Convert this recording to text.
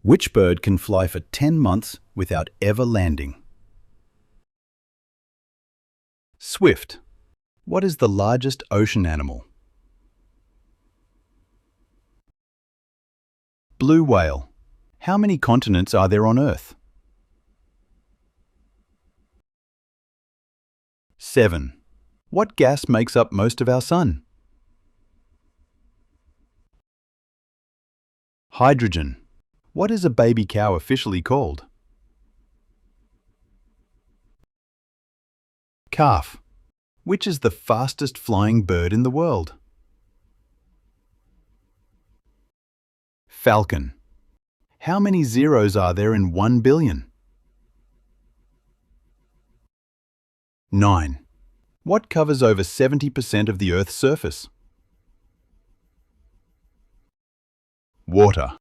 Which bird can fly for 10 months without ever landing? Swift. What is the largest ocean animal? Blue whale. How many continents are there on Earth? 7. What gas makes up most of our sun? Hydrogen. What is a baby cow officially called? Calf. Which is the fastest flying bird in the world? Falcon. How many zeros are there in 1 billion? 9. What covers over 70% of the Earth's surface? Water.